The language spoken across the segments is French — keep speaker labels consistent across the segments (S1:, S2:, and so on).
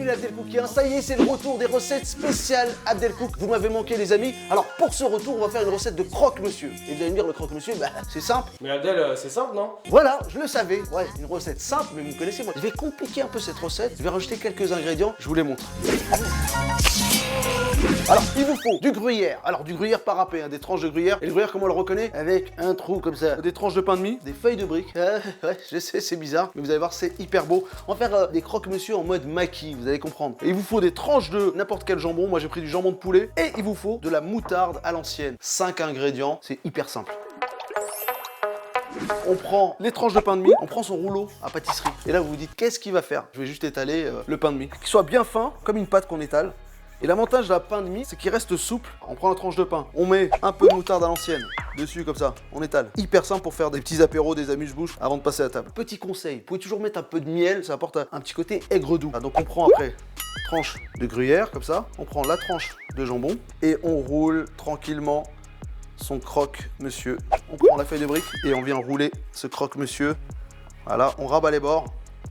S1: les Abdelcookiens, ça y est, c'est le retour des recettes spéciales Abdelcook. Vous m'avez manqué les amis. Alors pour ce retour, on va faire une recette de croque-monsieur. Et vous allez me dire, le croque-monsieur, bah c'est simple.
S2: Mais Abdel, c'est simple, non?
S1: Voilà, je le savais. Ouais, une recette simple, mais vous me connaissez moi. Je vais compliquer un peu cette recette. Je vais rajouter quelques ingrédients, je vous les montre. Alors, il vous faut du gruyère. Alors, du gruyère pas râpé, hein, des tranches de gruyère. Et le gruyère, comment on le reconnaît? Avec un trou comme ça. Des tranches de pain de mie, des feuilles de briques. Ouais, je sais, c'est bizarre, mais vous allez voir, c'est hyper beau. On va faire des croque-monsieur en mode maquis, vous allez comprendre. Et il vous faut des tranches de n'importe quel jambon. Moi, j'ai pris du jambon de poulet. Et il vous faut de la moutarde à l'ancienne. 5 ingrédients, c'est hyper simple. On prend les tranches de pain de mie, on prend son rouleau à pâtisserie. Et là, vous vous dites, qu'est-ce qu'il va faire? Je vais juste étaler le pain de mie. Qu'il soit bien fin, comme une pâte qu'on étale. Et l'avantage de la pain de mie, c'est qu'il reste souple. On prend la tranche de pain, on met un peu de moutarde à l'ancienne dessus comme ça, on étale. Hyper simple pour faire des petits apéros, des amuse-bouches avant de passer à table. Petit conseil, vous pouvez toujours mettre un peu de miel, ça apporte un petit côté aigre-doux. Donc on prend après tranche de gruyère comme ça, on prend la tranche de jambon et on roule tranquillement son croque-monsieur. On prend la feuille de brique et on vient rouler ce croque-monsieur. Voilà, on rabat les bords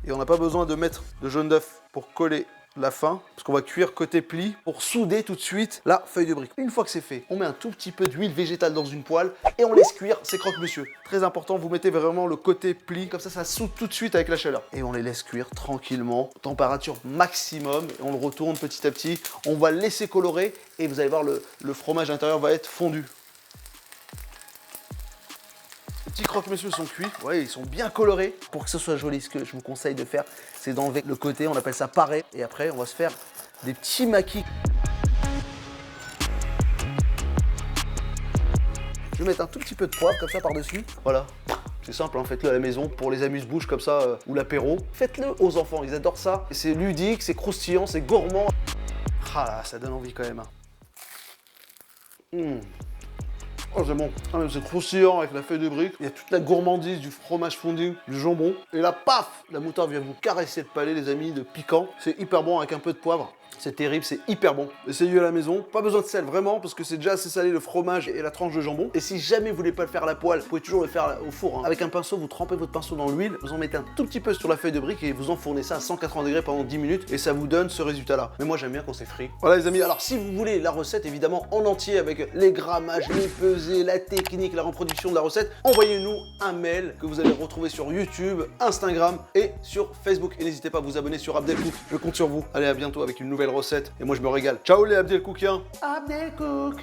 S1: et on n'a pas besoin de mettre de jaune d'œuf pour coller la fin, parce qu'on va cuire côté pli pour souder tout de suite la feuille de brique. Une fois que c'est fait, on met un tout petit peu d'huile végétale dans une poêle et on laisse cuire ces croque-monsieur. Très important, vous mettez vraiment le côté pli, comme ça soude tout de suite avec la chaleur. Et on les laisse cuire tranquillement, température maximum, et on le retourne petit à petit. On va le laisser colorer et vous allez voir, le fromage intérieur va être fondu. Les petits croque-monsieur sont cuits, ouais, ils sont bien colorés. Pour que ce soit joli, ce que je vous conseille de faire, c'est d'enlever le côté, on appelle ça paré. Et après, on va se faire des petits maquis. Je vais mettre un tout petit peu de poivre comme ça par-dessus. Voilà, c'est simple, hein, faites-le à la maison pour les amuse-bouches comme ça ou l'apéro. Faites-le aux enfants, ils adorent ça. C'est ludique, c'est croustillant, c'est gourmand. Ah là, ça donne envie quand même. Oh, c'est bon. Ah, c'est croustillant avec la feuille de brique. Il y a toute la gourmandise du fromage fondu, du jambon. Et là, paf, la moutarde vient vous caresser le palais, les amis, de piquant. C'est hyper bon avec un peu de poivre. C'est terrible, c'est hyper bon. Essayez à la maison. Pas besoin de sel, vraiment, parce que c'est déjà assez salé le fromage et la tranche de jambon. Et si jamais vous voulez pas le faire à la poêle, vous pouvez toujours le faire au four. Hein. Avec un pinceau, vous trempez votre pinceau dans l'huile, vous en mettez un tout petit peu sur la feuille de brique et vous enfournez ça à 180 degrés pendant 10 minutes et ça vous donne ce résultat-là. Mais moi, j'aime bien quand c'est frit. Voilà, les amis. Alors, si vous voulez la recette, évidemment, en entier, avec les grammages, les pesées, la technique, la reproduction de la recette, envoyez-nous un mail que vous allez retrouver sur YouTube, Instagram et sur Facebook. Et n'hésitez pas à vous abonner sur Abdelcook. Je compte sur vous. Allez, à bientôt avec une nouvelle recette. Et moi, je me régale. Ciao les Abdelcookiens. Abdelcook.